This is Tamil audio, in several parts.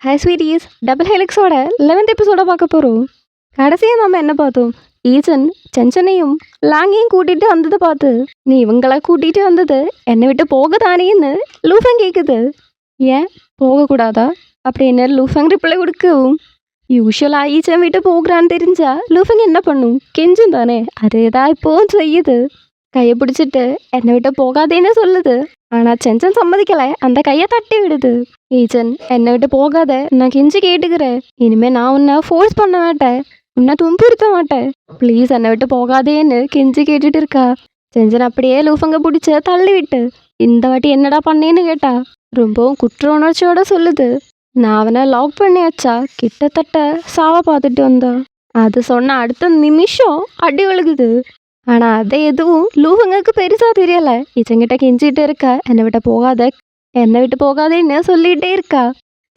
ஹாய் ஸ்வீட்டீஸ், டபுள் ஹெலிக்ஸோட 11th எபிசோட பார்க்க போகிறோம். கடைசியாக நம்ம என்ன பார்த்தோம்? ஈசன் செஞ்சனையும் லாங்கையும் கூட்டிகிட்டு வந்ததை பார்த்து, நீ இவங்கள கூட்டிகிட்டு வந்தது என்னை விட்டு போகதானேன்னு லூஃபங் கேட்குது. ஏன் போகக்கூடாதா அப்படின்னு லூஃபங் ரிப்ளை கொடுக்கவும், யூஸ்வலாக ஈசன் விட்டு போகிறான்னு தெரிஞ்சா லூஃபங் என்ன பண்ணும்? கெஞ்சும் தானே, அதே தான் இப்போவும் செய்யுது. கையை பிடிச்சிட்டு என்னை விட்டு போகாதேன்னு சொல்லுது. ஆனால் செஞ்சன் சம்மதிக்கலை, அந்த கையை தட்டி விடுது. ஈச்சன், என்னை விட்டு போகாத, நான் கெஞ்சி கேட்டுக்கிறேன். இனிமேல் நான் உன்னை ஃபோர்ஸ் பண்ண மாட்டேன், உன்னை துன்புறுத்த மாட்டேன், ப்ளீஸ் என்னை விட்டு போகாதேன்னு கெஞ்சி கேட்டுட்டு இருக்கா. செஞ்சன் அப்படியே லூஃபங்க பிடிச்ச தள்ளி விட்டு, இந்த வாட்டி என்னடா பண்ணேன்னு கேட்டா. ரொம்பவும் குற்ற உணர்ச்சியோட சொல்லுது, நான் அவனை லாக் பண்ணி வச்சா கிட்டத்தட்ட சாவ பார்த்துட்டு வந்தான். அது சொன்ன அடுத்த நிமிஷம் அடி விழுகுது. ஆனால் அதை எதுவும் லூஃபங்களுக்கு பெருசாக தெரியலை. இச்சங்கிட்ட கெஞ்சிட்டு இருக்கா, என்னை விட்டு போகாதேன்னு சொல்லிகிட்டே இருக்கா.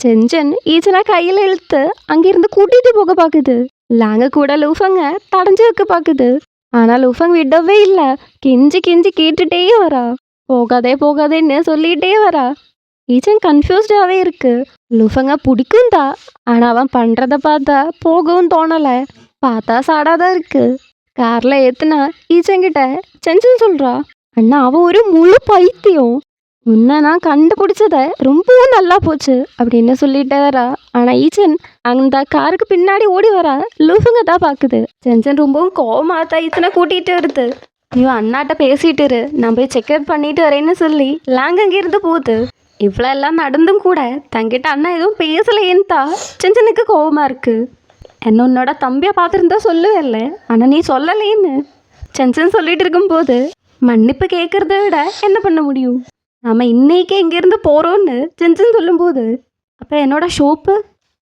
செஞ்சன் ஈச்சனை கையில் இழுத்து அங்கிருந்து கூட்டிகிட்டு போக பார்க்குது. லாங்க கூட லூஃபங்க தடைஞ்சு வைக்க பார்க்குது. ஆனால் லூஃபங் விடவே இல்லை, கெஞ்சி கேட்டுட்டே வரா. போகாதேன்னு சொல்லிகிட்டே வரா. ஈச்சன் கன்ஃபியூஸ்டாகவே இருக்கு. லூஃபங்க பிடிக்கும் தான், ஆனால் அவன் பண்ணுறத பார்த்தா போகவும் தோணலை. பார்த்தா சாடாதான் இருக்கு. காரில் ஏற்றுனா ஈச்சங்கிட்ட செஞ்சன் சொல்கிறா, அண்ணா அவன் ஒரு முழு பைத்தியம், உன்னை நான் கண்டுபிடிச்சத ரொம்பவும் நல்லா போச்சு அப்படின்னு சொல்லிட்டே வரா. ஆனால் ஈச்சன் அந்த காருக்கு பின்னாடி ஓடி வரா. லூஃபுங்க தான் பார்க்குது. செஞ்சன் ரொம்பவும் கோவமாக தான் ஈச்சனை கூட்டிகிட்டு வருது. நீ அண்ணாட்ட பேசிட்டு இரு, நான் போய் செக்அப் பண்ணிட்டு வரேன்னு சொல்லி லாங் அங்கேருந்து போகுது. இவ்வளோ எல்லாம் நடந்தும் கூட தங்கிட்ட அண்ணா எதுவும் பேசலையேன்னு தான் செஞ்சனுக்கு கோவமாக இருக்குது. என்ன உன்னோட தம்பியை பார்த்துருந்தா சொல்லுவேல்ல, ஆனால் நீ சொல்லலேன்னு செஞ்சன் சொல்லிட்டு இருக்கும்போது, மன்னிப்பு கேட்குறத விட என்ன பண்ண முடியும், நாம் இன்னைக்கு இங்கேருந்து போகிறோன்னு செஞ்சன் சொல்லும்போது, அப்போ என்னோட ஷோப்பு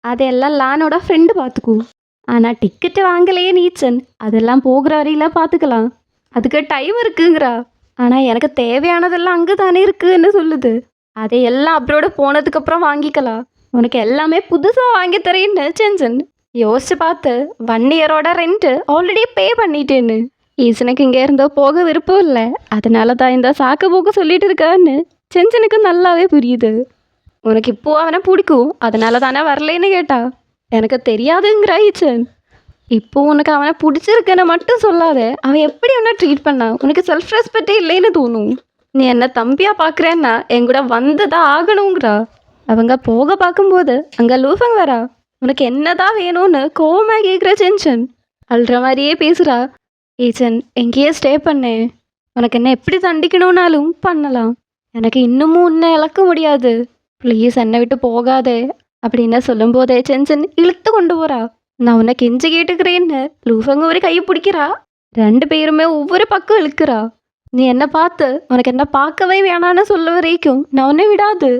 அதெல்லாம் லானோட ஃப்ரெண்டு பார்த்துக்கும். ஆனால் டிக்கெட்டு வாங்கலையே நீச்சன், அதெல்லாம் போகிற வரையில் பார்த்துக்கலாம், அதுக்கு டைம் இருக்குங்கிறா. ஆனால் எனக்கு தேவையானதெல்லாம் அங்கே தானே இருக்குன்னு சொல்லுது. அதையெல்லாம் அப்ரோட போனதுக்கப்புறம் வாங்கிக்கலாம், உனக்கு எல்லாமே புதுசாக வாங்கி தரேன்னு செஞ்சன் யோசிச்சு பார்த்து 1 இயரோட ரெண்ட்டு ஆல்ரெடி பே பண்ணிட்டேன்னு. ஈசனுக்கு இங்கே இருந்தோ போக விருப்பம் இல்லை, அதனால தான் இந்த சாக்கு போக்கு சொல்லிட்டு இருக்கான்னு செஞ்சனுக்கு நல்லாவே புரியுது. உனக்கு இப்போ அவனை பிடிக்கும், அதனால தானே வரலேன்னு கேட்டா. எனக்கு தெரியாதுங்கிற ஈச்சன். இப்போ உனக்கு அவனை பிடிச்சிருக்குன்னு மட்டும் சொல்லாத, அவன் எப்படி உன்னை ட்ரீட் பண்ணா உனக்கு செல்ஃப் ரெஸ்பெக்டே இல்லைன்னு தோணும். நீ என்ன தம்பியாக பார்க்குறேன்னா என் கூட வந்து தான் ஆகணுங்கிறா. அவங்க போக பார்க்கும்போது அங்கே லூஃபங் வரா. உனக்கு என்னதான் வேணும்னு கோவமாக கேட்குற செஞ்சன் அல்ற மாதிரியே பேசுகிறா. ஈச்சன், எங்கேயே ஸ்டே பண்ணேன், உனக்கு என்ன எப்படி தண்டிக்கணும்னாலும் பண்ணலாம், எனக்கு இன்னமும் உன்னை இழக்க முடியாது, ப்ளீஸ் என்னை விட்டு போகாதே அப்படின்னு சொல்லும்போதே செஞ்சன் இழுத்து கொண்டு போகிறா. நான் உன்னை கெஞ்சி கேட்டுக்கிறேன்னு லூஃபங்க ஒரு கையை பிடிக்கிறா. 2 பேருமே ஒவ்வொரு பக்கம் இழுக்கிறா. நீ என்ன பார்த்து உனக்கு என்ன பார்க்கவே வேணான்னு சொல்ல வரைக்கும் நான் உன்னை விடாது,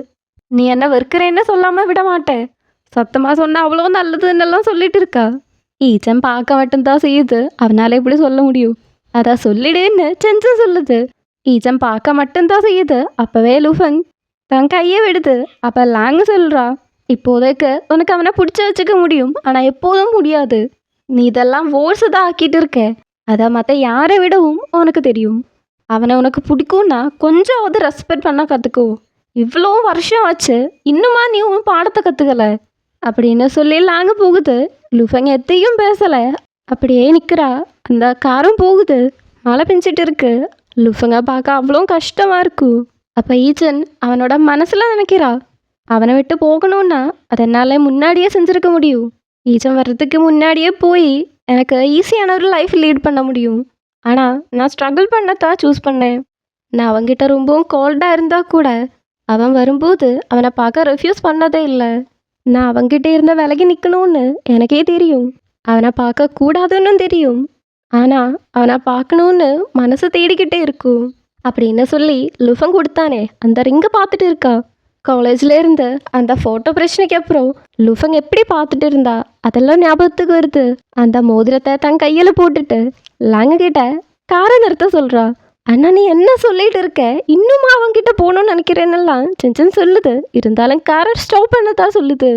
நீ என்ன வெறுக்கிறேன்னு சொல்லாமல் விட மாட்டேன், சத்தமாக சொன்னால் அவ்வளோ நல்லதுன்னெல்லாம் சொல்லிட்டு இருக்கா. ஈச்சன் பார்க்க மட்டும்தான் செய்யுது, அவனால் எப்படி சொல்ல முடியும், அதான் சொல்லிடுன்னு செஞ்சன் சொல்லுது. ஈச்சன் பார்க்க மட்டும்தான் செய்யுது. அப்போவே லூஃபங் தன் கையை விடுது. அப்போ லாங் சொல்கிறா, இப்போதைக்கு உனக்கு அவனை பிடிச்சி வச்சுக்க முடியும், ஆனால் எப்போதும் முடியாது, நீ இதெல்லாம் ஓர்ஸு தான் ஆக்கிட்டு இருக்க, அதை மற்ற யாரை விடவும் உனக்கு தெரியும், அவனை உனக்கு பிடிக்கும்னா கொஞ்சம் ரெஸ்பெக்ட் பண்ண கற்றுக்கோ, இவ்வளோ வருஷம் ஆச்சு இன்னுமா நீ உன் பாடத்தை கற்றுக்கலை அப்படின்னு சொல்லி லாங்க போகுது. லூஃபங்க எத்தையும் பேசலை, அப்படியே நிற்கிறா. அந்த காரும் போகுது, மழை பெஞ்சிட்டு இருக்கு. லூஃபங்க பார்க்க அவ்வளோ கஷ்டமாக இருக்கும். அப்போ ஈச்சன் அவனோட மனசில் நினைக்கிறா, அவனை விட்டு போகணும்னா அதை என்னால் முன்னாடியே செஞ்சுருக்க முடியும், ஈச்சன் வர்றதுக்கு முன்னாடியே போய் எனக்கு ஈஸியான ஒரு லைஃப் லீட் பண்ண முடியும், ஆனால் நான் ஸ்ட்ரகிள் பண்ணத்தான் சூஸ் பண்ணேன். நான் அவன்கிட்ட ரொம்பவும் கோல்டாக இருந்தால் கூட அவன் வரும்போது அவனை பார்க்க ரெஃப்யூஸ் பண்ணதே இல்லை. நான் அவன்கிட்ட இருந்த விலகி நிற்கணும்னு எனக்கே தெரியும், அவனை பார்க்க கூடாதுன்னு தெரியும், ஆனால் அவனை பார்க்கணுன்னு மனசு தேடிக்கிட்டே இருக்கும் அப்படின்னு சொல்லி லுஃபங் கொடுத்தானே அந்த ரிங்கை பார்த்துட்டு இருக்கா. காலேஜில் இருந்து அந்த ஃபோட்டோ பிரச்சனைக்கு அப்புறம் லுஃபங் எப்படி பார்த்துட்டு இருந்தா அதெல்லாம் ஞாபகத்துக்கு வருது. அந்த மோதிரத்தை தன் கையில் போட்டுட்டு லாங்க கிட்ட காரை நிறுத்த சொல்கிறா. அண்ணா நீ என்ன சொல்லிட்டு இருக்க, இன்னும் அவன்கிட்ட போகணும்னு நினைக்கிறேன்னெல்லாம் செஞ்சன் சொல்லுது. இருந்தாலும் காரை ஸ்டாப் பண்ணதான் சொல்லுது.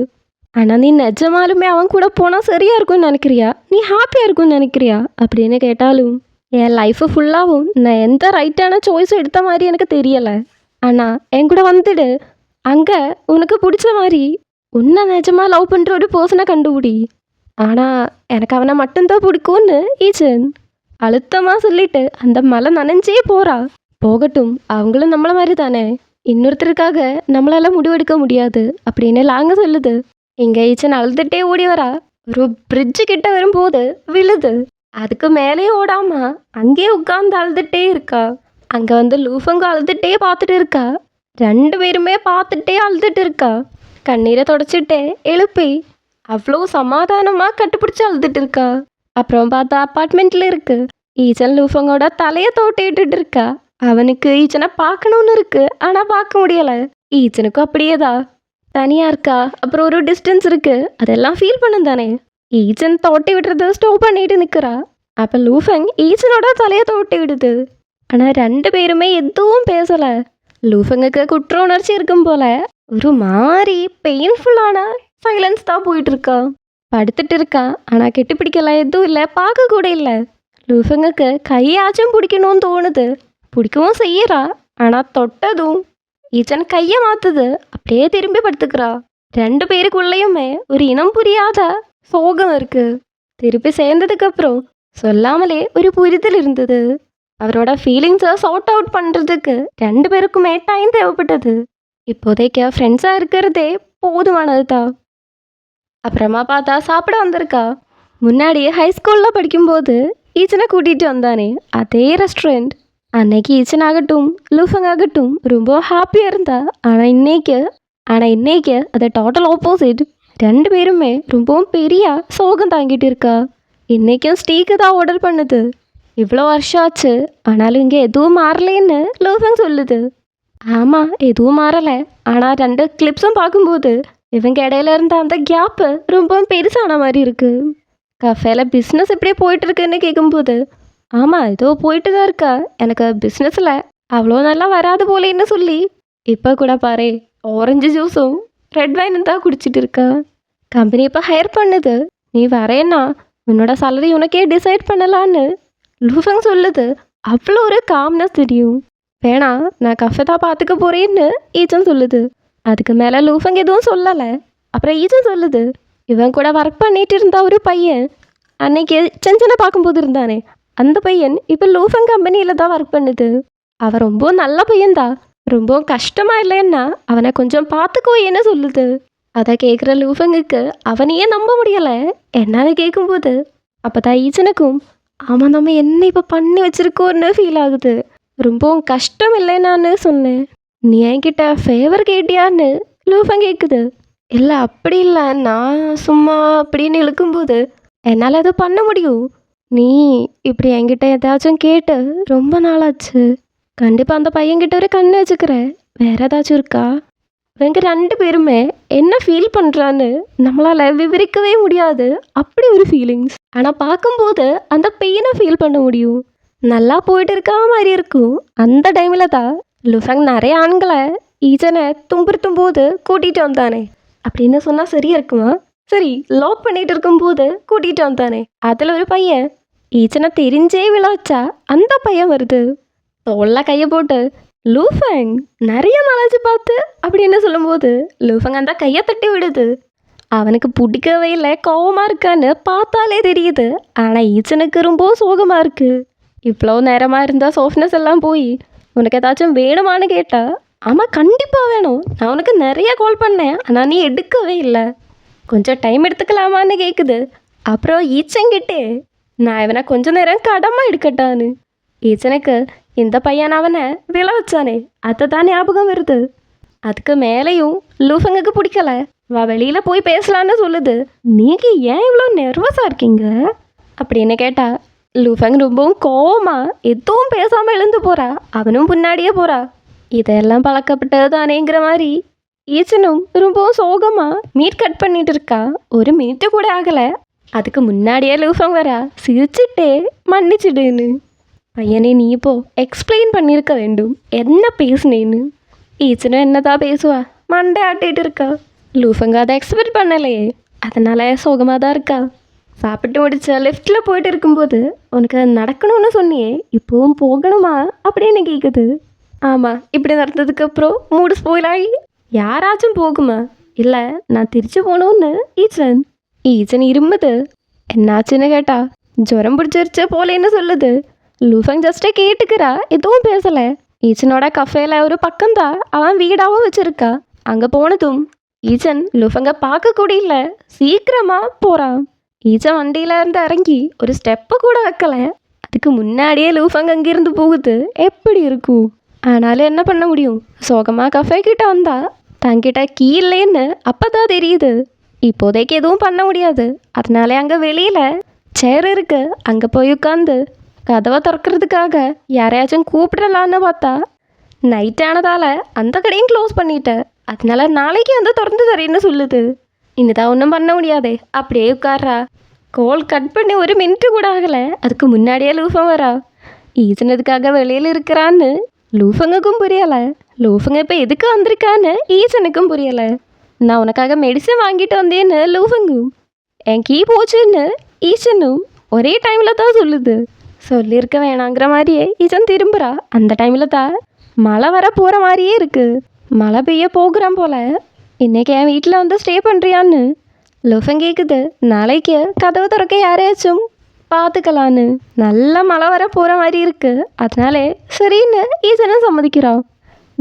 ஆனால் நீ நிஜமாலுமே அவன் கூட போனால் சரியாக இருக்கும்னு நினைக்கிறியா, நீ ஹாப்பியாக இருக்கும்னு நினைக்கிறியா அப்படின்னு கேட்டாலும், என் லைஃபு ஃபுல்லாகவும் நான் எந்த ரைட்டான சாய்ஸும் எடுத்த மாதிரி எனக்கு தெரியலை, ஆனால் என் கூட வந்துடு, அங்கே உனக்கு பிடிச்ச மாதிரி உன்னை நிஜமா லவ் பண்ணுற ஒரு பர்சனை கண்டுபிடி. ஆனால் எனக்கு அவனை மட்டும்தான் பிடிக்கும்னு ஈச்சன் அழுத்தமாக சொல்லிட்டு அந்த மலை நனைஞ்சே போறா. போகட்டும், அவங்களும் நம்மள மாதிரி தானே, இன்னொருத்தருக்காக நம்மளால முடிவெடுக்க முடியாது அப்படின்னு லாங்க சொல்லுது. இங்க ஈச்சன் அழுதுட்டே ஓடி வரா. ஒரு பிரிட்ஜு கிட்ட வரும்போது விழுது. அதுக்கு மேலே ஓடாம அங்கேயே உட்கார்ந்து அழுதுட்டே இருக்கா. அங்க வந்து லூஃபங்க அழுதுட்டே பார்த்துட்டு இருக்கா. ரெண்டு பேருமே பார்த்துட்டே அழுதுட்டு இருக்கா. கண்ணீரை தொடச்சிட்டே எழுப்பி அவ்வளோ சமாதானமா கட்டுப்பிடிச்சு அழுதுட்டு இருக்கா. அப்புறம் பார்த்தா அப்பார்ட்மெண்ட்ல இருக்கு. ஈச்சன் லூஃபங்கோட தலையை தோட்டிட்டு இருக்கா. அவனுக்கு ஈச்சனை பார்க்கணும்னு இருக்கு, ஆனா பார்க்க முடியல. ஈச்சனுக்கும் அப்படியேதான், தனியா இருக்கா. அப்புறம் ஒரு டிஸ்டன்ஸ் இருக்கு, அதெல்லாம் ஃபீல் பண்ணும் தானே. ஈச்சன் தோட்டி விடுறத ஸ்டாப் பண்ணிட்டு நிக்கிறா. அப்ப லூஃபங் ஈச்சனோட தலையை தோட்டி விடுது. ஆனா ரெண்டு பேருமே எதுவும் பேசல. லூஃபங்குக்கு குற்ற உணர்ச்சி இருக்கும் போல ஒரு மாதிரி பெயின்ஃபுல்லான சைலன்ஸ் தான் போயிட்டு இருக்கா. படுத்துட்டு இருக்கா. ஆனா கெட்டி பிடிக்கல, எதுவும் இல்லை, பார்க்க கூட இல்லை. லூஃபங்குக்கு கையாச்சும் பிடிக்கணும்னு தோணுது, பிடிக்கவும் செய்யறா. ஆனா தொட்டதும் ஈச்சன் கையை மாத்துது, அப்படியே திரும்பி படுத்துக்கிறா. ரெண்டு பேருக்குள்ளேயுமே ஒரு இனம் புரியாத சோகம் இருக்கு. திருப்பி சேர்ந்ததுக்கு அப்புறம் சொல்லாமலே ஒரு புரிதல் இருந்தது. அவரோட ஃபீலிங்ஸை சார்ட் அவுட் பண்ணுறதுக்கு ரெண்டு பேருக்குமே டைம் தேவைப்பட்டது. இப்போதைக்கு ஃப்ரெண்ட்ஸாக இருக்கிறதே போதுமானது தான். அப்புறமா பார்த்தா சாப்பிட வந்திருக்கா. முன்னாடி ஹைஸ்கூலில் படிக்கும்போது ஈச்சனை கூட்டிகிட்டு வந்தானே அதே ரெஸ்டாரண்ட். அன்னைக்கு ஈச்சன் ஆகட்டும் லூஃபங் ஆகட்டும் ரொம்ப ஹாப்பியாக இருந்தா. ஆனால் இன்னைக்கு அது டோட்டல் ஆப்போசிட். ரெண்டு பேருமே ரொம்பவும் பெரிய சோகம் தாங்கிட்டு இருக்கா. இன்னைக்கும் ஸ்டீக்கு தான் ஆர்டர் பண்ணுது. இவ்வளோ வருஷம் ஆச்சு, ஆனாலும் இங்கே எதுவும் மாறலேன்னு லூஃபங் சொல்லுது. ஆமாம், எதுவும் மாறலை. ஆனால் ரெண்டு கிளிப்ஸும் பார்க்கும்போது இவங்க இடையில இருந்த அந்த கேப்பு ரொம்பவும் பெருசான மாதிரி இருக்கு. கஃபேல பிஸ்னஸ் எப்படியே போயிட்டு இருக்குன்னு கேட்கும்போது, ஆமாம் ஏதோ போயிட்டு தான் இருக்கா, எனக்கு பிஸ்னஸில் அவ்வளோ நல்லா வராது போலேன்னு சொல்லி இப்போ கூட பாரு ஆரஞ்சு ஜூஸும் ரெட் வைனும் தான் குடிச்சிட்டு இருக்கா. கம்பெனி இப்போ ஹையர் பண்ணுது, நீ வரேன்னா உன்னோட சேலரி உனக்கே டிசைட் பண்ணலான்னு லூஃபங் சொல்லுது. அவ்வளோ ஒரு காம்னஸ் தெரியும். வேணா நான் கஃபே தான் பார்த்துக்க போறேன்னு ஈச்சன் சொல்லுது. அதுக்கு மேலே லூஃபங் எதுவும் சொல்லலை. அப்புறம் ஈச்சன் சொல்லுது, இவன் கூட ஒர்க் பண்ணிட்டு இருந்த ஒரு பையன் அன்னைக்கு செஞ்சனை பார்க்கும்போது இருந்தானே அந்த பையன் இப்போ லூஃபங் கம்பெனியில் தான் ஒர்க் பண்ணுது. அவன் ரொம்ப நல்ல பையன்தான், ரொம்ப கஷ்டமா இல்லைன்னா அவனை கொஞ்சம் பார்த்துக்கோ என்ன சொல்லுது. அதை கேட்குற லூஃபங்குக்கு அவனையே நம்ப முடியலை. என்னன்னு கேட்கும்போது அப்போ தான் ஈச்சனுக்கும் ஆமாம் நம்ம என்ன இப்போ பண்ணி வச்சிருக்கோன்னு ஃபீல் ஆகுது. ரொம்பவும் கஷ்டம் இல்லைன்னான்னு சொன்னேன், நீ என்கிட்ட ஃபேவர் கேட்டியான்னு லூஃபங் கேட்குது. இல்லை அப்படி இல்லை, நான் சும்மா அப்படின்னு இழுக்கும்போது என்னால் அதை பண்ண முடியும். நீ இப்படி என்கிட்ட ஏதாச்சும் கேட்டு ரொம்ப நாளாச்சு. கண்டிப்பாக அந்த பையன்கிட்ட ஒரு கண்ணு வச்சுக்கிறேன். வேற ஏதாச்சும் இருக்கா? இவங்க ரெண்டு பேருமே என்ன ஃபீல் பண்ணுறான்னு நம்மளால் விவரிக்கவே முடியாது. அப்படி ஒரு ஃபீலிங்ஸ். ஆனால் பார்க்கும்போது அந்த பெயினை ஃபீல் பண்ண முடியும். நல்லா போயிட்டு இருக்கா மாதிரி இருக்கும். அந்த டைமில் தான் லூஃபங் நிறைய ஆண்களை ஈச்சனை துன்புறுத்தும் போது கூட்டிகிட்டு வந்தானே அப்படின்னு சொன்னால் சரியா இருக்குமா? சரி, லாக் பண்ணிட்டு இருக்கும்போது கூட்டிகிட்டு வந்தானே அதில் ஒரு பையன் ஈச்சனை தெரிஞ்சே விழாச்சா அந்த பையன் வருது. தோல்ல கையை போட்டு லூஃபங் நிறைய நாளாச்சு பார்த்து அப்படின்னு சொல்லும்போது லூஃபங் அந்த கையை தட்டி விடுது. அவனுக்கு பிடிக்கவே இல்லை, கோவமாக இருக்கான்னு பார்த்தாலே தெரியுது. ஆனால் ஈச்சனுக்கு ரொம்ப சோகமாக இருக்கு. இவ்வளோ நேரமாக இருந்தால் சாஃப்ட்னஸ் எல்லாம் போய் உனக்கு ஏதாச்சும் வேணுமான்னு கேட்டா, ஆமாம் கண்டிப்பாக வேணும், நான் உனக்கு நிறைய கால் பண்ணேன் ஆனால் நீ எடுக்கவே இல்லை, கொஞ்சம் டைம் எடுத்துக்கலாமான்னு கேட்குது. அப்புறம் ஈச்சங்கிட்டே நான் இவனை கொஞ்ச நேரம் கடமை எடுக்கட்டான்னு. ஈச்சனுக்கு இந்த பையன் அவனை விழ வச்சானே அதை தான் ஞாபகம் வருது. அதுக்கு மேலேயும் லூஃபங்குக்கு பிடிக்கல. வா வெளியில் போய் பேசலான்னு சொல்லுது. நீங்கள் ஏன் இவ்வளோ நர்வஸாக இருக்கீங்க அப்படின்னு கேட்டா லூஃபங் ரொம்பவும் கோவமா எதுவும் பேசாமல் எழுந்து போகிறா. அவனும் முன்னாடியே போகிறா. இதெல்லாம் பழக்கப்பட்டது தானேங்கிற மாதிரி ஈச்சனும் ரொம்பவும் சோகமாக மீட் கட் பண்ணிட்டு இருக்கா. ஒரு மினிட்டு கூட ஆகலை. அதுக்கு முன்னாடியே லூஃபங் வரா சிரிச்சுட்டே மன்னிச்சிடுன்னு. பையனே நீ இப்போ எக்ஸ்பிளைன் பண்ணியிருக்க வேண்டும் என்ன பேசுனேன்னு. ஈச்சனும் என்னதான் பேசுவா, மண்டை ஆட்டிகிட்டு இருக்கா. லூஃபங்க அதை எக்ஸ்பெக்ட் பண்ணலையே, அதனால சோகமாக தான் இருக்கா. சாப்பிட்டு முடிச்ச லெஃப்டில் போயிட்டு இருக்கும்போது உனக்கு நடக்கணும்னு சொன்னியே இப்போவும் போகணுமா அப்படின்னு கேட்குது. ஆமாம், இப்படி நடந்ததுக்கப்புறம் மூடு ஸ்பாயில் ஆகி யாராச்சும் போகுமா? இல்லை நான் திருச்சி போகணும்னு ஈச்சன். ஈச்சன் இருமுது. என்னாச்சுன்னு கேட்டா ஜுரம் பிடிச்சிருச்சு போலேன்னு சொல்லுது. லூஃபங் ஜஸ்ட்டே கேட்டுக்கிறா, எதுவும் பேசலை. ஈச்சனோட கஃபேல ஒரு பக்கம்தான் அவன் வீடாகவும் வச்சிருக்கா. அங்கே போனதும் ஈச்சன் லூஃபங்க பார்க்க கூட இல்லை, சீக்கிரமா போகிறான். ஈச்சன் வண்டியில இருந்து இறங்கி ஒரு ஸ்டெப்பு கூட வைக்கல. அதுக்கு முன்னாடியே லூஃபங் அங்கிருந்து போகுது. எப்படி இருக்கும்? ஆனாலும் என்ன பண்ண முடியும்? சோகமாக கஃபே கிட்ட வந்தா தங்கிட்ட கீ இல்லைன்னு அப்பதான் தெரியுது. இப்போதைக்கு எதுவும் பண்ண முடியாது. அதனால அங்கே வெளியில சேர் இருக்கு, அங்கே போய் உட்காந்து கதவை திறக்கிறதுக்காக யாரையாச்சும் கூப்பிடலான்னு பார்த்தா நைட் ஆனதால அந்த கடையும் க்ளோஸ் பண்ணிட்டேன். அதனால நாளைக்கு வந்து திறந்து தரேன்னு சொல்லுது. இன்னுதான் ஒன்றும் பண்ண முடியாதே, அப்படியே உட்கார்றா. கோல் கட் பண்ணி ஒரு மினிட்டு கூட ஆகலை, அதுக்கு முன்னாடியே லூஃபங் வரா. ஈசனதுக்காக வெளியில் இருக்கிறான்னு லூஃபங்குக்கும் புரியலை. லூஃபங்க இப்போ எதுக்கு வந்திருக்கான்னு ஈசனுக்கும் புரியலை. நான் உனக்காக மெடிசன் வாங்கிட்டு வந்தேன்னு லூஃபங்கும், என் கீ போச்சுன்னு ஈசனும் ஒரே டைமில் தான் சொல்லுது. சொல்லியிருக்க வேணாங்கிற மாதிரியே ஈசன் திரும்புகிறா. அந்த டைமில் தான் மழை வர போகிற மாதிரியே இருக்குது. மழை பெய்ய போகிறான் போல. இன்றைக்கி என் வீட்டில் வந்து ஸ்டே பண்ணுறியான்னு லூஃபங் கேட்குது. நாளைக்கு கதவை திறக்க யாரையாச்சும் பார்த்துக்கலான்னு. நல்ல மழை வர போகிற மாதிரி இருக்குது. அதனாலே சரின்னு ஈச்சனும் சம்மதிக்கிறான்.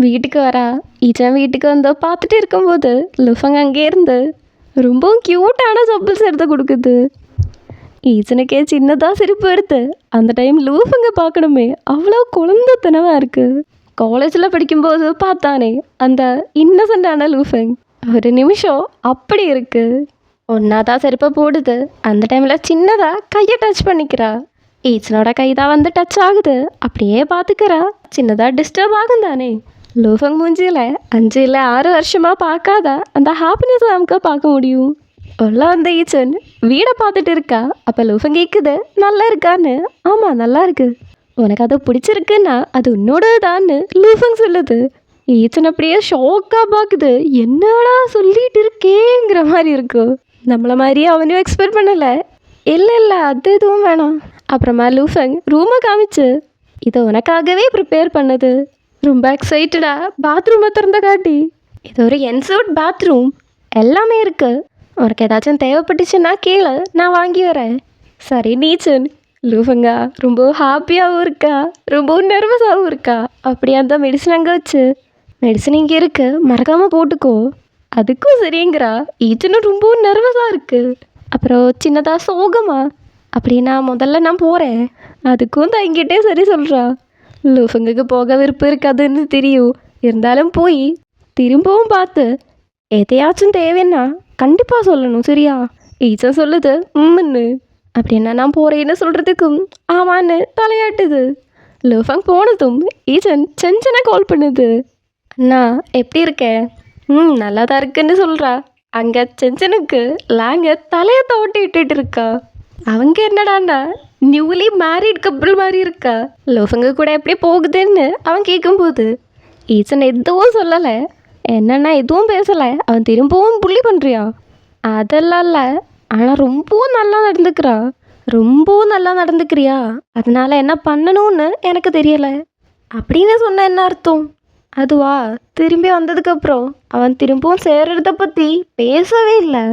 வீட்டுக்கு வரா. ஈச்சன் வீட்டுக்கு வந்து பார்த்துட்டு இருக்கும்போது லூஃபங் அங்கேருந்து ரொம்பவும் க்யூட்டான சப்பிள்ஸ் எடுத்து கொடுக்குது. ஈச்சனுக்கே சின்னதாக சிரிப்பு எடுத்து. அந்த டைம் லூஃபங்க பார்க்கணுமே, அவ்வளோ குழந்தைத்தனமாக இருக்குது. காலேஜில் படிக்கும்போது பார்த்தானே அந்த இன்னசென்டான லூஃபங், ஒரு நிமிஷம் அப்படி இருக்குது. ஒன்றாதான் செருப்பை போடுது. அந்த டைமில் சின்னதாக கையை டச் பண்ணிக்கிறா. ஈச்சனோட கை தான் வந்து டச் ஆகுது. அப்படியே பார்த்துக்கிறா. சின்னதாக டிஸ்டர்ப் ஆகும் தானே. லூஃபங் மூஞ்சியில் 5 இல்லை 6 வருஷமாக பார்க்காத அந்த ஹாப்பினஸ் நமக்கு பார்க்க முடியும். உள்ள வந்த ஈச்சன் வீடை பார்த்துட்டு இருக்கா. அப்போ லூஃபங் கேட்குது, நல்லா இருக்கான்னு. ஆமாம் நல்லா இருக்கு. உனக்கு அது பிடிச்சிருக்குன்னா அது உன்னோடது தான்னு லூஃபங் சொல்லுது. ஈச்சன் அப்படியே ஷோக்காக பார்க்குது. என்னடா சொல்லிட்டு இருக்கேங்கிற மாதிரி இருக்கு. நம்மளை மாதிரியே அவனையும் எக்ஸ்பெக்ட் பண்ணலை. இல்லை அது எதுவும் வேணாம். அப்புறமா லூஃபங் ரூமை காமிச்சு, இதை உனக்காகவே ப்ரிப்பேர் பண்ணுது. ரொம்ப எக்ஸைட்டடாக பாத்ரூமை திறந்த காட்டி, இது ஒரு என்சூட் பாத்ரூம், எல்லாமே இருக்குது. உனக்கு ஏதாச்சும் தேவைப்பட்டுச்சுன்னா கேளு, நான் வாங்கி வரேன். சரி நீச்சன். லூஃபங்கா ரொம்ப ஹாப்பியாகவும் இருக்கா, ரொம்பவும் நர்வஸாகவும் இருக்கா. அப்படியே அந்த மெடிசன் அங்கே வச்சு, மெடிசன் இங்கே இருக்கு, மறக்காமல் போட்டுக்கோ. அதுக்கும் சரிங்கிறா. ஈச்சனும் ரொம்பவும் நர்வஸாக இருக்குது. அப்புறம் சின்னதாக சோகமா, அப்படின்னா முதல்ல நான் போகிறேன். அதுக்கும் தங்கிட்டே சரி சொல்கிறா. லூஃபங்குக்கு போக விருப்பம் இருக்காதுன்னு தெரியும். இருந்தாலும் போய் திரும்பவும் பார்த்து எதையாச்சும் தேவைன்னா கண்டிப்பாக சொல்லணும், சரியா? ஈச்சன் சொல்லுது ம்முன்னு. அப்படின்னா நான் போகிறேன்னு சொல்கிறதுக்கும் ஆமான்னு தலையாட்டுது. லூஃபங் போனதும் ஈச்சன் செஞ்சனை கால் பண்ணுது. அண்ணா எப்படி இருக்க? நல்லா தான் இருக்குன்னு சொல்கிறா. அங்கே செஞ்சனுக்கு லாங்க தலையை தோட்டி விட்டுட்டு இருக்கா. அவங்க என்னடான்னா நியூலி மேரிட் கப்பிள் மாதிரி இருக்கா. லூஃபங்க கூட எப்படி போகுதுன்னு அவன் கேட்கும்போது ஈச்சன் எதுவும் சொல்லலை. என்னன்னா எதுவும் பேசலை. அவன் திரும்பவும் புள்ளி பண்ணுறியா? அதெல்லாம் இல்லை, ஆனால் ரொம்பவும் நல்லா நடந்துக்கிறா. ரொம்பவும் நல்லா நடந்துக்கிறியா? அதனால என்ன பண்ணணும்னு எனக்கு தெரியலை அப்படின்னு சொன்ன என்ன அர்த்தம்? அதுவா, திரும்பி வந்ததுக்கப்புறம் அவன் திரும்பவும் சேர்றத பற்றி பேசவே இல்லை.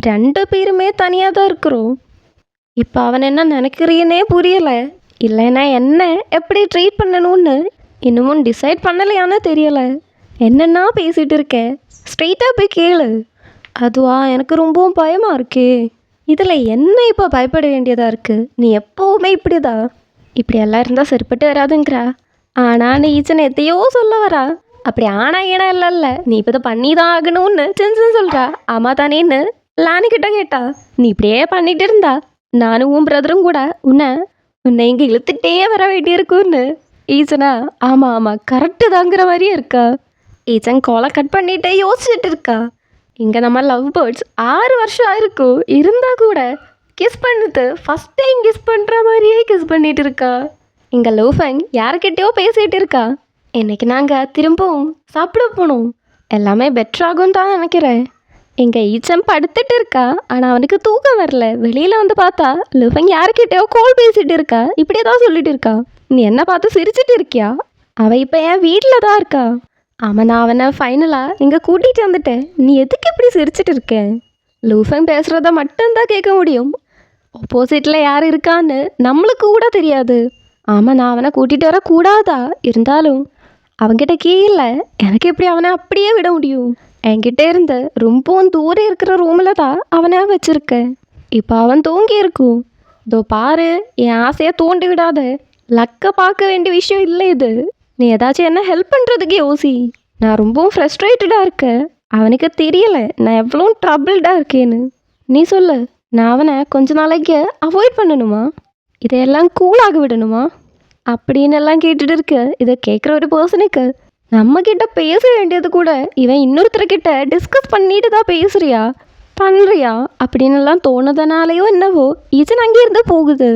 2 பேருமே தனியாக தான் இருக்கிறோம். இப்போ அவன் என்ன நினைக்கிறீன்னே புரியலை. இல்லைன்னா என்ன எப்படி ட்ரீட் பண்ணணும்னு இன்னமும் டிசைட் பண்ணலையான்னு தெரியலை. என்னென்னா பேசிகிட்டு இருக்க, ஸ்ட்ரெயிட்டாக போய் கேளு. அதுவா, எனக்கு ரொம்பவும் பயமாக இருக்கே. இதில் என்ன இப்போ பயப்பட வேண்டியதாக இருக்குது? நீ எப்போவுமே இப்படிதான். இப்படியெல்லாம் இருந்தால் சரிப்பட்டு வராதுங்கிறா. ஆனால் நீ ஈச்சனை எத்தையோ சொல்ல வரா. அப்படி ஆனா ஏனா இல்லைல்ல, நீ இப்போ இதை பண்ணி தான் ஆகணும்னு சென்சன் சொல்கிறா. ஆமாம் தானேன்னு லானிக்கிட்ட கேட்டா. நீ இப்படியே பண்ணிட்டு இருந்தா நானும் உன் பிரதரும் கூட உன்னை இங்கே இழுத்துட்டே வர வேண்டியிருக்குன்னு. ஈச்சனா ஆமாம் கரெக்டு தாங்கிற மாதிரியே இருக்கா. ஈச்சன் கோலை கட் பண்ணிகிட்டே யோசிச்சுட்டு இருக்கா. இங்கே நம்ம லவ் பேர்ட்ஸ் 6 வருஷம் ஆயிருக்கும். இருந்தால் கூட கிஸ் பண்ணுது. ஃபஸ்ட் டைம் கிஸ் பண்ணுற மாதிரியே கிஸ் பண்ணிகிட்டு இருக்கா. இங்கே லூஃபங் யாருக்கிட்டேயோ பேசிகிட்டு இருக்கா. இன்றைக்கி நாங்கள் திரும்பவும் சாப்பிட போகணும், எல்லாமே பெட்டராகும் தான் நினைக்கிறேன். இங்கே ஈச்சன் படுத்துட்டு இருக்கா. ஆனால் அவனுக்கு தூக்கம் வரல. வெளியில் வந்து பார்த்தா லூஃபங் யாருக்கிட்டேயோ கால் பேசிகிட்டு இருக்கா. இப்படியே தான் சொல்லிட்டு இருக்கா. நீ என்ன பார்த்து சிரிச்சிட்டு இருக்கியா? அவள் இப்போ என் வீட்டில் தான் இருக்கா. ஆமாம், நான் அவனை ஃபைனலாக இங்கே கூட்டிகிட்டு வந்துட்டேன். நீ எதுக்கு இப்படி சிரிச்சிட்டு இருக்க? லூஃபன் பேசுகிறத மட்டும்தான் கேட்க முடியும். ஆப்போசிட்டில் யார் இருக்கான்னு நம்மளுக்கு கூட தெரியாது. ஆமாம், நான் அவனை கூட்டிகிட்டு வரக்கூடாதா? இருந்தாலும் அவன்கிட்ட கீழே எனக்கு எப்படி அவனை அப்படியே விட முடியும்? என்கிட்ட இருந்து ரொம்பவும் தூரம் இருக்கிற ரூமில் தான் அவனை வச்சுருக்கேன். இப்போ அவன் தூங்கி இருக்கும். இதோ பாரு, என் ஆசையை தூண்டி விடாத. லக்கை பார்க்க வேண்டிய விஷயம் இல்லை இது. நீ ஏதாச்சும் என்ன ஹெல்ப் பண்ணுறதுக்கு யோசி. நான் ரொம்பவும் ஃப்ரஸ்ட்ரேட்டடாக இருக்கேன். அவனுக்கு தெரியலை நான் எவ்வளோ ட்ரபிள்டாக இருக்கேன்னு. நீ சொல்லு, நான் அவனை கொஞ்ச நாளைக்கு அவாய்ட் பண்ணணுமா? இதையெல்லாம் கூலாக விடணுமா? அப்படின்னு எல்லாம் கேட்டுட்டு இருக்க. இதை கேட்குற ஒரு பர்சனுக்கு நம்மக்கிட்ட பேச வேண்டியது கூட இவன் இன்னொருத்தர்கிட்ட டிஸ்கஸ் பண்ணிட்டு தான் பேசுறியா பண்ணுறியா அப்படின்னு எல்லாம் தோணுதனாலேயோ என்னவோ ஈச்சன் அங்கேருந்து போகுது.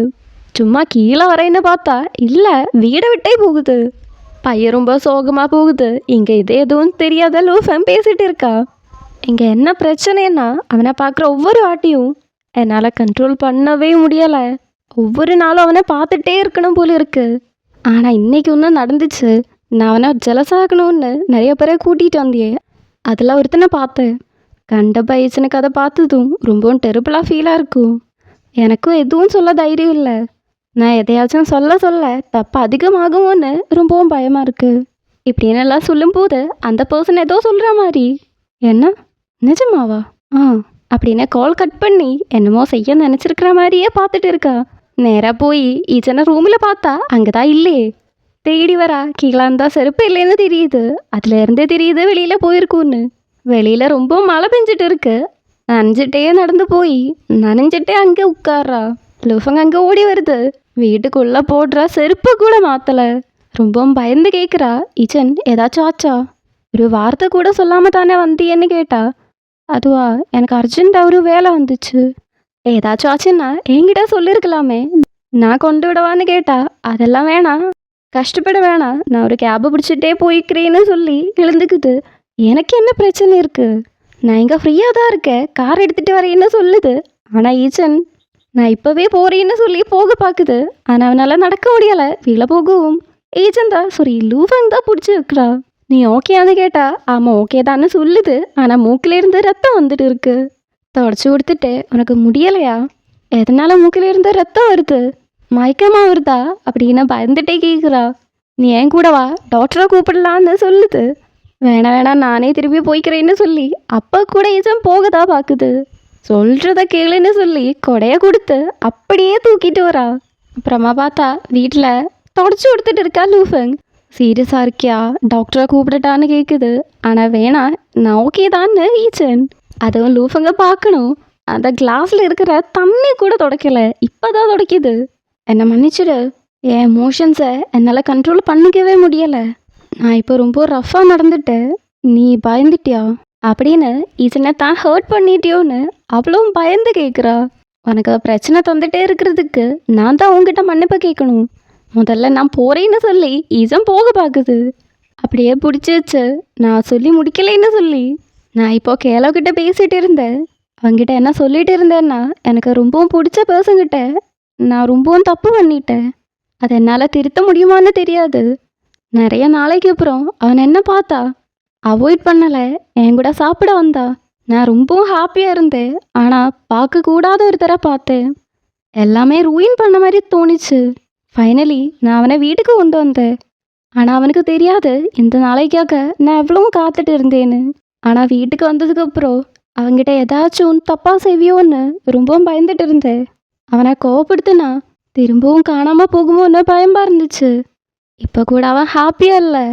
சும்மா கீழே வரேன்னு பார்த்தா இல்லை, வீடை விட்டே போகுது. பையன் ரொம்ப சோகமாக போகுது. இங்கே இது எதுவும் தெரியாத லூஃபன் பேசிகிட்டு இருக்கா. இங்கே என்ன பிரச்சனைன்னா அவனை பார்க்குற ஒவ்வொரு வாட்டியும் என்னால் கண்ட்ரோல் பண்ணவே முடியலை. ஒவ்வொரு நாளும் அவனை பார்த்துட்டே இருக்கணும் போல இருக்கு. ஆனால் இன்னைக்கு ஒன்று நடந்துச்சு. நான் அவனை ஜலசாகணும்னு நிறைய பேரை கூட்டிகிட்டு வந்தியே, அதில் ஒருத்தனை பார்த்தேன். கண்ட பையனுக்கு அதை பார்த்ததும் ரொம்பவும் டெரிபிளாக ஃபீலாக இருக்கும். எனக்கும் எதுவும் சொல்ல தைரியம் இல்லை. நான் எதையாச்சும் சொல்ல தப்பு அதிகமாகுமோன்னு ரொம்பவும் பயமாக இருக்குது. இப்படின்னு எல்லாம் சொல்லும்போது அந்த பர்சன் ஏதோ சொல்கிற மாதிரி. என்ன நிஜமாவா? அப்படின்னு கால் கட் பண்ணி என்னமோ செய்ய நினச்சிருக்கிற மாதிரியே பார்த்துட்டு இருக்கா. நேராக போய் ஈச்சனை ரூமில் பார்த்தா அங்கே தான் இல்லையே. தேடி வரா. கீழே இருந்தால் செருப்பு இல்லைன்னு தெரியுது. அதுலேருந்தே தெரியுது வெளியில் போயிருக்குன்னு. வெளியில் ரொம்ப மழை பெஞ்சிட்டு இருக்கு. நனைஞ்சிட்டே நடந்து போய் நனைஞ்சிட்டே அங்கே உட்கார்றா. லூஃபங்க அங்கே ஓடி வருது. வீட்டுக்குள்ளே போடுறா செருப்பை கூட மாற்றலை. ரொம்பவும் பயந்து கேட்குறா, ஈச்சன் ஏதாச்சும் ஆச்சா? ஒரு வார்த்தை கூட சொல்லாமல் தானே வந்தியன்னு கேட்டா. அதுவா, எனக்கு அர்ஜென்ட்டாக ஒரு வேலை வந்துச்சு. ஏதாச்சும் ஆச்சுன்னா என்கிட்ட சொல்லியிருக்கலாமே, நான் கொண்டு விடவான்னு கேட்டா. அதெல்லாம் வேணாம், கஷ்டப்பட வேணாம், நான் ஒரு கேபை பிடிச்சிட்டே போய்க்கிறேன்னு சொல்லி எழுந்துக்குது. எனக்கு என்ன பிரச்சனை இருக்குது? நான் இங்கே ஃப்ரீயாக தான் இருக்கேன், கார் எடுத்துகிட்டு வரேன்னு சொல்லுது. ஆனால் ஈச்சன் நான் இப்போவே போகிறேன்னு சொல்லி போக பார்க்குது. ஆனால் அவனால் நடக்க முடியலை. கீழே போகவும் ஈச்சன் தான் லூஃபங் தான் பிடிச்சி வைக்கிறா. நீ ஓகேயான்னு கேட்டா ஆமாம் ஓகே தான்னு சொல்லுது. ஆனால் மூக்கிலேருந்து ரத்தம் வந்துட்டு இருக்கு. தொடச்சி கொடுத்துட்டு உனக்கு முடியலையா? எதனால மூக்கிலேருந்து ரத்தம் வருது? மயக்கமாக வருதா அப்படின்னு பயந்துட்டே கேட்குறா. நீ ஏன் கூட வா, டாக்டரை கூப்பிடலான்னு சொல்லுது. வேணாம் நானே திருப்பி போய்க்கிறேன்னு சொல்லி அப்போ கூட ஈச்சன் போகதா பார்க்குது. சொல்கிறத கேளுன்னு சொல்லி கொடையை கொடுத்து அப்படியே தூக்கிட்டு வரா. அப்புறமா பார்த்தா வீட்டில் தொடச்சி கொடுத்துட்டு இருக்கா லூஃபங். சீரியஸாக இருக்கியா, டாக்டரை கூப்பிடட்டான்னு கேட்குது. ஆனால் வேணாம், நான் ஓகே தான்னு ஈச்சன். அதுவும் லூஃபங்க பார்க்கணும். அந்த கிளாஸில் இருக்கிற தண்ணி கூட துடைக்கலை, இப்போ தான் துடைக்குது. என்னை மன்னிச்சிடு, என் எமோஷன்ஸை என்னால் கண்ட்ரோல் பண்ணிக்கவே முடியலை. நான் இப்போ ரொம்ப ரஃப்பாக நடந்துட்டேன், நீ பயந்துட்டியா அப்படின்னு ஈச்சனை தான் ஹர்ட் பண்ணிட்டியோன்னு அவ்வளவும் பயந்து கேட்குறா. உனக்கு பிரச்சனை தந்துட்டே இருக்கிறதுக்கு நான் தான் உங்ககிட்ட மன்னிப்பு கேட்கணும். முதல்ல நான் போகிறேன்னு சொல்லி ஈச்சன் போக பார்க்குது. அப்படியே பிடிச்சி வச்சு நான் சொல்லி முடிக்கலைன்னு சொல்லி நான் இப்போ கேலோக்கிட்ட பேசிகிட்டு இருந்தேன். அவங்ககிட்ட என்ன சொல்லிட்டு இருந்தேன்னா, எனக்கு ரொம்பவும் பிடிச்ச பர்சன்கிட்ட நான் ரொம்பவும் தப்பு பண்ணிட்டேன். அதை என்னால் திருத்த முடியுமான்னு தெரியாது. நிறைய நாளைக்கு அப்புறம் அவன் என்ன பார்த்தா, அவாய்ட் பண்ணலை, என் கூட சாப்பிட வந்தா. நான் ரொம்பவும் ஹாப்பியாக இருந்தேன். ஆனால் பார்க்கக்கூடாத ஒரு தடவை பார்த்தேன். எல்லாமே ரூயின் பண்ண மாதிரி தோணிச்சு. ஃபைனலி நான் அவனை வீட்டுக்கு கொண்டு வந்தேன். ஆனால் அவனுக்கு தெரியாது இந்த நாளைக்காக நான் எவ்வளவும் காத்துட்டு இருந்தேன்னு. ஆனால் வீட்டுக்கு வந்ததுக்கப்புறம் அவங்ககிட்ட ஏதாச்சும் தப்பாக செய்வியோன்னு ரொம்பவும் பயந்துட்டு இருந்தேன். அவனை கோவப்படுத்தினா திரும்பவும் காணாமல் போகுமோன்னு பயமாக இருந்துச்சு. இப்போ கூட அவன் ஹாப்பியாக இல்லை.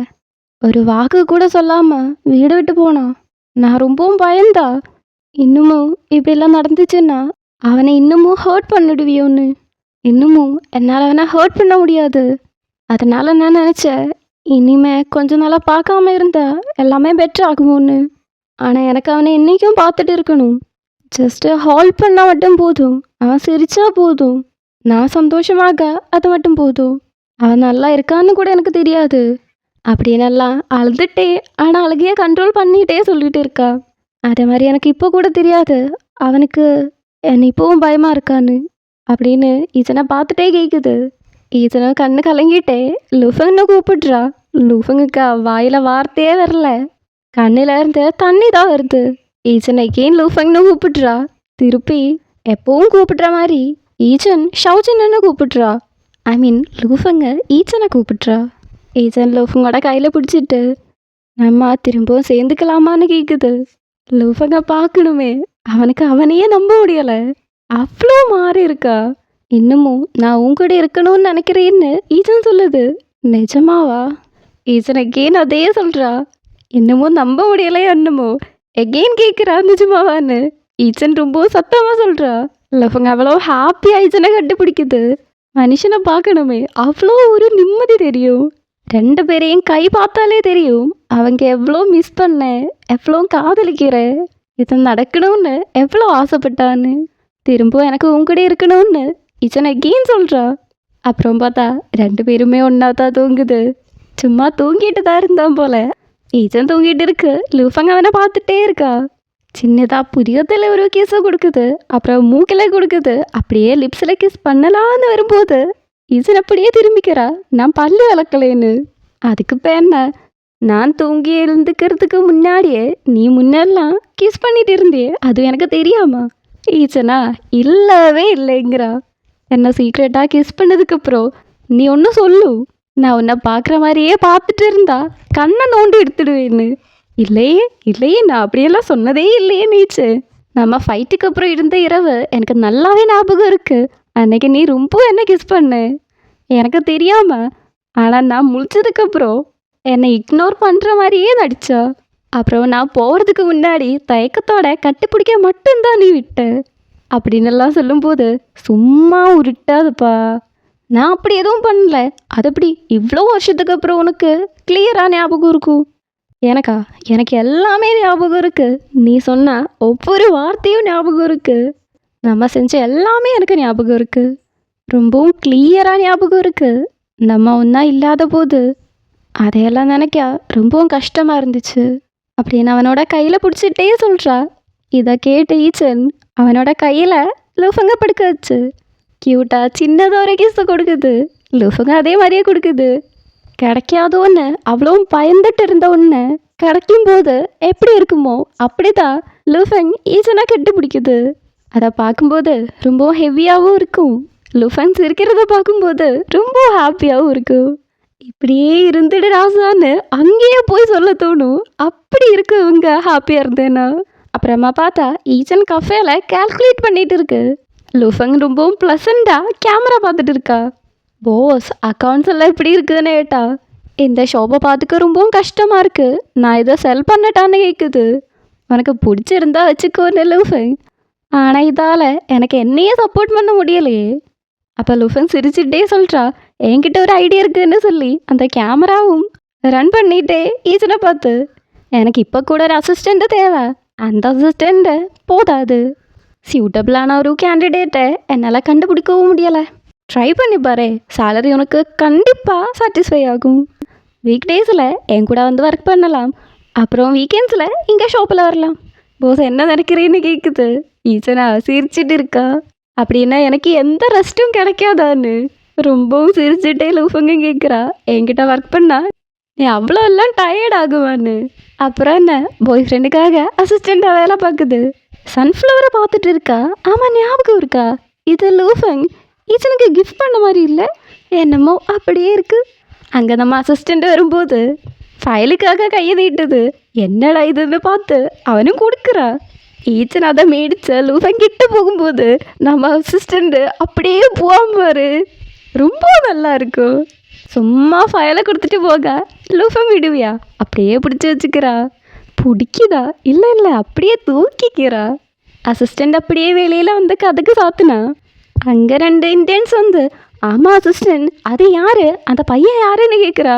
ஒரு வாக்கு கூட சொல்லாமல் வீடு விட்டு போனான். நான் ரொம்பவும் பயந்தா. இன்னமும் இப்படிலாம் நடந்துச்சுன்னா அவனை இன்னமும் ஹர்ட் பண்ணிடுவியோன்னு. இன்னமும் என்னால் அவனை ஹர்ட் பண்ண முடியாது. அதனால் நான் நினச்சேன், இனிமே கொஞ்ச நாளாக பார்க்காம இருந்தா எல்லாமே பெட்டர் ஆகுமோன்னு. ஆனால் எனக்கு அவனை என்றைக்கும் பார்த்துட்டு இருக்கணும். ஜஸ்ட்டு ஹால்ட் பண்ணால் மட்டும் போதும், அவன் சிரிச்சா போதும், நான் சந்தோஷமாக அது மட்டும் போதும். அவன் நல்லா இருக்கான்னு கூட எனக்கு தெரியாது. அப்படின்னெல்லாம் அழுதுட்டே ஆனால் அழுகையை கண்ட்ரோல் பண்ணிகிட்டே சொல்லிட்டு இருக்கா. அதே மாதிரி எனக்கு இப்போ கூட தெரியாது அவனுக்கு என்னை இப்போவும் பயமாக இருக்கான்னு அப்படின்னு ஈச்சனை பார்த்துட்டே கேட்குது. ஈச்சனை கண்ணு கலங்கிட்டே லூஃபன்னு கூப்பிடுறா. லூஃபங்குக்கா வாயில வார்த்தையே வரல. கண்ணில இருந்து தண்ணி தான் வருது. ஈச்சன் எகெயின் லூஃபங்னு கூப்பிடுறா. திருப்பி எப்பவும் கூப்பிடுற மாதிரி ஈச்சன் ஷவுச்சின்னு கூப்பிடுறா. ஐ மீன் லூஃபங்க ஈச்சனை கூப்பிடுறா. ஈச்சன் லூஃபங்கோட கையில் பிடிச்சிட்டு நம்ம திரும்பவும் சேர்ந்துக்கலாமான்னு கேட்குது. லூஃபங்க பார்க்கணுமே, அவனுக்கு அவனையே நம்ப முடியலை. அவ்வளோ மாறி இருக்கா. இன்னமும் நான் உங்கூட இருக்கணும்னு நினைக்கிறேன்னு ஈச்சன் சொல்லுது. நிஜமாவா? ஈச்சன் எகெயின் அதே சொல்கிறா. இன்னமும் நம்ப முடியலையோ என்னமோ. எகெயின் கேட்குறா நிஜமாவான்னு. ஈச்சன் ரொம்ப சத்தமாக சொல்கிறா. லூஃபங்க அவ்வளோ ஹாப்பியாக ஈச்சனை கண்டுபிடிக்குது. மனுஷனை பார்க்கணுமே, அவ்வளோ ஒரு நிம்மதி தெரியும். ரெண்டு பேரையும் கை பார்த்தாலே தெரியும் அவங்க எவ்வளோ மிஸ் பண்ண, எவ்வளோ காதலிக்கிற, இது நடக்கணும்னு எவ்வளோ ஆசைப்பட்டான்னு. திரும்ப எனக்கு உங்கூட இருக்கணும்னு ஈச்சன் எகெயின் சொல்கிறா. அப்புறம் பார்த்தா ரெண்டு பேருமே ஒன்றா தான் தூங்குது. சும்மா தூங்கிட்டு தான் இருந்தான் போல. ஈச்சன் தூங்கிட்டு இருக்கு. லூஃபங்க அவனை பார்த்துட்டே இருக்கா. சின்னதாக புரியத்தில் ஒரு கிஸ்ஸை கொடுக்குது. அப்புறம் மூக்கில் கொடுக்குது. அப்படியே லிப்ஸில் கிஸ் பண்ணலான்னு வரும்போது ஈச்சன் அப்படியே திரும்பிக்கிறா. நான் பல்லு விளக்கலேன்னு. அதுக்கு பேர் என்ன, நான் தூங்கி எழுந்துக்கிறதுக்கு முன்னாடியே நீ முன்னெல்லாம் கிஸ் பண்ணிட்டு இருந்தியே, அது எனக்கு தெரியாமா? ஈச்சனா இல்லவே இல்லைங்கிறா. என்ன சீக்ரெட்டாக கிஸ் பண்ணதுக்கப்புறம் நீ ஒன்றும் சொல்லு, நான் உன்னை பார்க்குற மாதிரியே பார்த்துட்டு இருந்தா கண்ணை நோண்டி எடுத்துடுவேன்னு. இல்லையே இல்லையே, நான் அப்படியெல்லாம் சொன்னதே இல்லையே நீச்சு. நம்ம ஃபைட்டுக்கு அப்புறம் இருந்த இரவு எனக்கு நல்லாவே ஞாபகம் இருக்குது. அன்னைக்கு நீ ரொம்ப என்ன கிஸ் பண்ண எனக்கு தெரியாம. ஆனால் நான் முழிச்சதுக்கப்புறம் என்னை இக்னோர் பண்ணுற மாதிரியே நடிச்சா. அப்புறம் நான் போகிறதுக்கு முன்னாடி தயக்கத்தோட கட்டுப்பிடிக்க மட்டும்தான் நீ விட்ட அப்படின்னெல்லாம் சொல்லும்போது சும்மா உருட்டாதுப்பா. நான் அப்படி எதுவும் பண்ணல. அது அப்படி இவ்வளோ வருஷத்துக்கு அப்புறம் உனக்கு கிளியராக ஞாபகம் இருக்கும்? எனக்கு எல்லாமே ஞாபகம் இருக்குது. நீ சொன்ன ஒவ்வொரு வார்த்தையும் ஞாபகம் இருக்குது. நம்ம செஞ்ச எல்லாமே எனக்கு ஞாபகம் இருக்குது. ரொம்பவும் கிளியராக ஞாபகம் இருக்குது. நம்ம ஒன்றா இல்லாத போது அதையெல்லாம் நினைக்க ரொம்பவும் கஷ்டமாக இருந்துச்சு அப்படின்னு அவனோட கையில் பிடிச்சிட்டே சொல்கிறா. இதை கேட்ட ஈச்சன் அவனோட கையில் லூஃபங்க படுக்க வச்சு க்யூட்டாக சின்னதாக ஒரு கிஸ்ஸை கொடுக்குது. லூஃபங்க அதே மாதிரியே கொடுக்குது. கிடைக்காத ஒன்று அவ்வளோ பயந்துட்டு இருந்த ஒன்று கிடைக்கும்போது எப்படி இருக்குமோ அப்படி தான் லூஃபங் ஈச்சனாக கெட்டு பிடிக்குது. அதை பார்க்கும்போது ரொம்ப ஹெவியாகவும் இருக்கும். லூஃபங் சிரிக்கிறத பார்க்கும்போது ரொம்ப ஹாப்பியாகவும் இருக்கும். இப்படியே இருந்துட்டு ராசான்னு அங்கேயே போய் சொல்ல தோணும். அப்படி இருக்கு இவங்க ஹாப்பியாக இருந்தேன்னா. அப்புறமா பார்த்தா ஈச்சன் கஃபேல கால்குலேட் பண்ணிட்டு இருக்கு. லூஃபங் ரொம்பவும் ப்ளசண்டாக கேமரா பார்த்துட்டு இருக்கா. போஸ் அக்கௌண்ட்ஸ் எல்லாம் எப்படி இருக்குதுன்னு கேட்டா. இந்த ஷாப்பை பார்த்துக்க ரொம்பவும் கஷ்டமாக இருக்குது, நான் இதை செல் பண்ணட்டான்னு கேட்குது. உனக்கு பிடிச்சிருந்தா வச்சுக்கோன்னு லூஃபங். ஆனால் இதால் எனக்கு என்னையே சப்போர்ட் பண்ண முடியலையே. அப்போ லூஃபங் சிரிச்சுட்டே சொல்கிறா, என்கிட்ட ஒரு ஐடியா இருக்குதுன்னு சொல்லி அந்த கேமராவும் ரன் பண்ணிட்டே ஈச்சனை பார்த்து, எனக்கு இப்போ கூட ஒரு அசிஸ்டண்ட்டு தேவை. அந்த அசிஸ்டண்ட்டு போதாது, சூட்டபிளான ஒரு கேண்டிடேட்டை என்னால் கண்டுபிடிக்கவும் முடியலை. ட்ரை பண்ணி பாரு, சேலரி உனக்கு கண்டிப்பாக சாட்டிஸ்ஃபை ஆகும். வீக் டேஸில் என் கூட வந்து ஒர்க் பண்ணலாம், அப்புறம் வீக்கெண்ட்ஸில் இங்கே ஷாப்பில் வரலாம். போஸ் என்ன நினைக்கிறேன்னு கேட்குது. ஈச்சனா சிரிச்சிட்டு இருக்கா. அப்படின்னா எனக்கு எந்த ரெஸ்ட்டும் கிடைக்காதான்னு ரொம்பவும் சிரிச்சுட்டே லூஃபங்க கேட்குறா. என்கிட்ட ஒர்க் பண்ணா நீ அவ்வளோ எல்லாம் டயர்ட் ஆகுவான்னு. அப்புறம் என்ன, பாய் ஃப்ரெண்டுக்காக அசிஸ்டண்ட்டாக வேலை பார்க்குது. சன்ஃப்ளவரை பார்த்துட்டு இருக்கா. ஆமாம், ஞாபகம் இருக்கா? இது லூஃபங் ஈச்சனுக்கு கிஃப்ட் பண்ண மாதிரி இல்லை, என்னமோ அப்படியே இருக்குது. அங்கே நம்ம அசிஸ்டண்ட் வரும்போது ஃபைலுக்காக கையை நீட்டுது. என்னடா இதுன்னு பார்த்து அவனும் கொடுக்குறா. ஈச்சன் அதை மேடிச்ச லூஃபங் கிட்ட போகும்போது நம்ம அசிஸ்டண்ட்டு அப்படியே போவாம்பாரு. ரொம்ப நல்லா இருக்கும். சும்மா ஃபைலை கொடுத்துட்டு போக லூஃபங் விடுவியா? அப்படியே பிடிச்சி வச்சுக்கிறா. பிடிக்குதா? இல்லை இல்லை, அப்படியே தூக்கிக்கிறா. அசிஸ்டண்ட் அப்படியே வெளியில் வந்து கதைக்கு சாத்துனா. அங்கே ரெண்டு இந்தியன்ஸ் வந்து, ஆமாம் அசிஸ்டண்ட், அது யார், அந்த பையன் யாருன்னு கேட்குறா.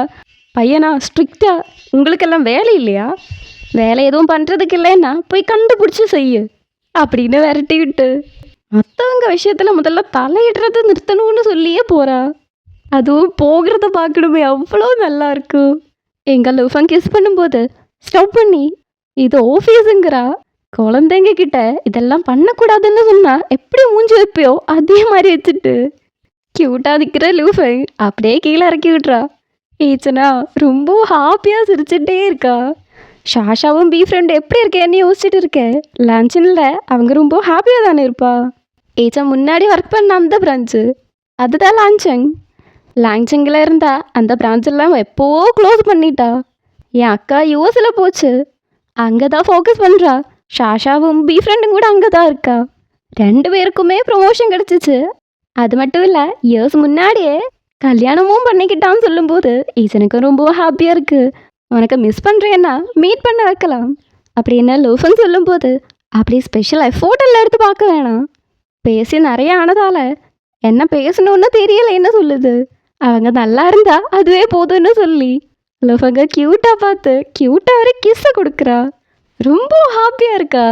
பையனா? ஸ்ட்ரிக்டா? உங்களுக்கெல்லாம் வேலை இல்லையா? வேலை எதுவும் பண்ணுறதுக்கு இல்லைன்னா போய் கண்டுபிடிச்சி செய்யு அப்படின்னு விரட்டி விட்டு மற்றவங்க விஷயத்தில் முதல்ல தலையிடுறத நிறுத்தணும்னு சொல்லியே போகிறா. அதுவும் போகிறத பார்க்கணுமே, அவ்வளோ நல்லா இருக்கும். எங்கள் லூஃபங் கிஸ் பண்ணும்போது ஸ்டாப் பண்ணி இது ஆஃபீஸுங்கிறா. குழந்தைங்க கிட்ட இதெல்லாம் பண்ணக்கூடாதுன்னு சொன்னால் எப்படி மூஞ்சி வைப்பியோ அதே மாதிரி வச்சுட்டு க்யூட்டாக நிற்கிற லூஃபங் அப்படியே கீழே இறக்கி விட்றா. ஈச்சனா ரொம்ப ஹாப்பியாக சிரிச்சுட்டே இருக்கா. ஷாஷாவும் பி ஃப்ரெண்ட் எப்படி இருக்கேன்னு யோசிச்சுட்டு இருக்கேன். லஞ்சில் அவங்க ரொம்ப ஹாப்பியாக தானே இருப்பா. ஈச்சா முன்னாடி ஒர்க் பண்ண அந்த பிரான்ச்சு அதுதான் லான்ச்சங். லான்ச்சங்கில் இருந்தா அந்த பிரான்ச்செல்லாம் எப்போ க்ளோஸ் பண்ணிட்டா. என் அக்கா யூஎஸில் போச்சு, அங்கே தான் ஃபோக்கஸ் பண்ணுறா. ஷாஷாவும் பி ஃப்ரெண்டும் கூட அங்கே தான் இருக்கா. 2 பேருக்குமே ப்ரொமோஷன் கிடச்சிச்சு. அது மட்டும் இல்லை, இயர்ஸ் முன்னாடியே கல்யாணமும் பண்ணிக்கிட்டான்னு சொல்லும்போது ஈசனுக்கு ரொம்ப ஹாப்பியாக இருக்குது. உனக்கு மிஸ் பண்ணுறேன்னா மீட் பண்ண வைக்கலாம் அப்படின்னு லூஃபன் சொல்லும்போது, அப்படி ஸ்பெஷல் எஃபோர்ட் எல்லாம் எடுத்து பார்க்க வேணாம். பேசி நிறைய ஆனதால் என்ன பேசணுன்னு தெரியல என்ன சொல்லுது. அவங்க நல்லா இருந்தா அதுவே போதும்னு சொல்லி லூஃபங்க க்யூட்டாக பார்த்து க்யூட்டாக ஒரு கிஸ்ஸை கொடுக்குறா. ரொம்ப ஹாப்பியாக இருக்கா.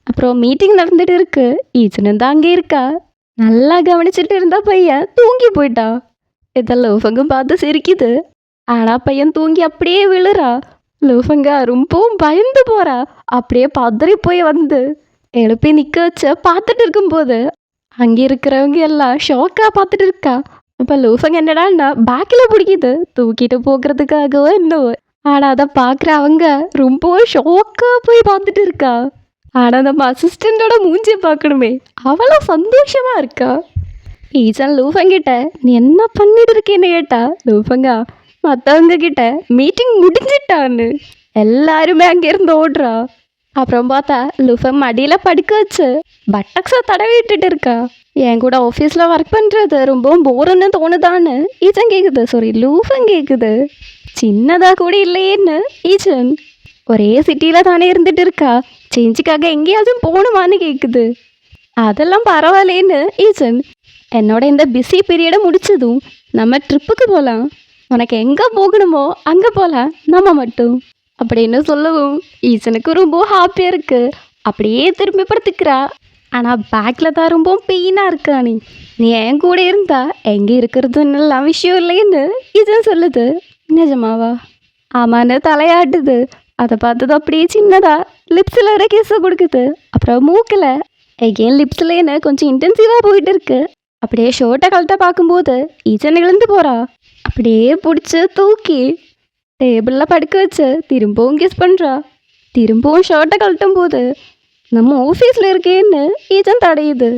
அப்புறம் மீட்டிங் நடந்துட்டு இருக்கு. ஈச்சனும் தான் அங்கே இருக்கா. நல்லா கவனிச்சுட்டு இருந்தா பையன் தூங்கி போயிட்டா. இதெல்லாம் லூஃபங்கும் பார்த்து சிரிக்குது. ஆனால் பையன் தூங்கி அப்படியே விழுறா. லூஃபங்க ரொம்பவும் பயந்து போகிறா. அப்படியே பதறி போய் வந்து எழுப்பி நிற்க வச்ச பார்த்துட்டு இருக்கும்போது அங்கே இருக்கிறவங்க எல்லாம் ஷாக்காக பார்த்துட்டு இருக்கா. அப்போ லூஃபங்க என்னடான்னா பேக்கில் பிடிக்குது தூக்கிட்டு போகிறதுக்காகவோ என்னவோ. ஆனால் அதை பார்க்குற அவங்க ரொம்ப ஷாக்காக போய் பார்த்துட்டு இருக்கா. ஆனால் நம்ம அசிஸ்டண்டோட மூஞ்சியை பார்க்கணுமே, அவ்வளோ சந்தோஷமாக இருக்கா. ஈசன் லூஃபங்கிட்ட நீ என்ன பண்ணிட்டு இருக்கேன்னு கேட்டா லூஃபங்கா மற்றவங்க கிட்ட மீட்டிங் முடிஞ்சிட்டான்னு எல்லாருமே அங்கேருந்து ஓடுறா. அப்புறம் பார்த்தா லூஃபம் மடியில் படுக்க வச்சு பட்டக்ஸை தடவி விட்டுட்டு இருக்கா. என் கூட ஆஃபீஸில் ஒர்க் பண்ணுறது ரொம்பவும் போருன்னு தோணுதான்னு ஈச்சன் கேட்குது. சாரி, லூஃபன் கேட்குது. சின்னதாக கூட இல்லையேன்னு ஈச்சன். ஒரே சிட்டியில் தானே இருந்துட்டு இருக்கா, சேஞ்சுக்காக எங்கேயாச்சும் போகணுமான்னு கேட்குது. அதெல்லாம் பரவாயில்லேன்னு ஈச்சன். என்னோட இந்த பிஸி பீரியடை முடிச்சதும் நம்ம ட்ரிப்புக்கு போகலாம், உனக்கு எங்கே போகணுமோ அங்கே போகலாம் நம்ம மட்டும் அப்படின்னு சொல்லவும் ஈச்சனுக்கு ரொம்ப ஹாப்பியாக இருக்குது. அப்படியே திரும்பி படுத்துக்கிறா. ஆனால் பேக்கில் தான் ரொம்ப பெயினாக இருக்கா. நீ என் கூட இருந்தா எங்கே இருக்கிறதுன்னெல்லாம் விஷயம் இல்லைன்னு ஈச்சன் சொல்லுது. நிஜமாவா? ஆமான்னு தலையாட்டுது. அதை பார்த்தது அப்படியே சின்னதாக லிப்ஸில் ஒரு கிஸ்ஸை கொடுக்குது. அப்புறம் மூக்கில் எகெயின் லிப்ஸ்லேன்னு கொஞ்சம் இன்டென்சிவாக போயிட்டு இருக்கு. அப்படியே ஷோர்ட்டை கழட்ட பார்க்கும்போது ஈச்சன் எழுந்து போகிறா. அப்படியே பிடிச்சி தூக்கி டேபிளில் படுக்க வச்சு திரும்பவும் கிஸ் பண்ணுறா. திரும்பவும் ஷர்ட்டை கழட்டும் போது நம்ம ஆஃபீஸில் இருக்கேன்னு ஈச்சன் தடையுது.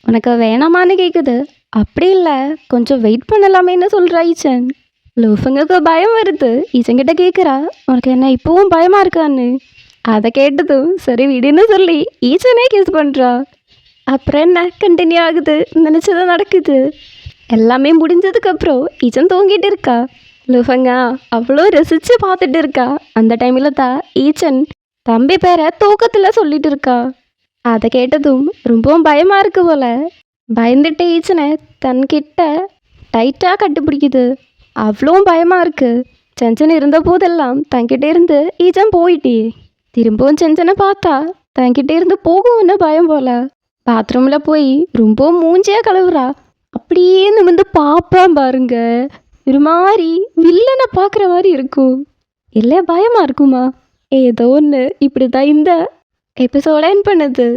உனக்கு வேணாமான்னு கேட்குது. அப்படி இல்லை, கொஞ்சம் வெயிட் பண்ணலாமேன்னு சொல்கிறா ஈச்சன். லூஃபங்களுக்கு பயம் வருது. ஈச்சன்கிட்ட கேட்குறா உனக்கு என்ன இப்போவும் பயமாக இருக்கான்னு. அதை கேட்டதும் சரி விடுன்னு சொல்லி ஈச்சனே கிஸ் பண்ணுறா. அப்புறம் என்ன கண்டினியூ ஆகுது, நினச்சதான் நடக்குது. எல்லாமே முடிஞ்சதுக்கப்புறம் ஈச்சன் தூங்கிட்டு இருக்கா. லூஃபங்க அவ்வளோ ரசித்து பார்த்துட்டு இருக்கா. அந்த டைமில் தான் ஈச்சன் தம்பி பேரை தூக்கத்தில் சொல்லிட்டு இருக்கா. அதை கேட்டதும் ரொம்பவும் பயமாக இருக்கு போல. பயந்துட்டு ஈச்சனை தன்கிட்ட டைட்டாக கட்டுப்பிடிக்குது. அவ்வளோ பயமாக இருக்குது. செஞ்சன் இருந்த போதெல்லாம் தன்கிட்ட இருந்து ஈச்சன் போயிட்டே. திரும்பவும் செஞ்சனை பார்த்தா தன்கிட்ட இருந்து போகும்னு பயம் போல. பாத்ரூமில் போய் ரொம்ப மூஞ்சியாக கழுவுறா. அப்படியே நிமிந்து பார்ப்பேன் பாருங்க, ஒரு மாதிரி வில்லனை பார்க்குற மாதிரி இருக்கும். இல்லை பயமாக இருக்குமா? ஏதோ ஒன்று இப்படி தான் இந்த எபிசோட என் பண்ணுது.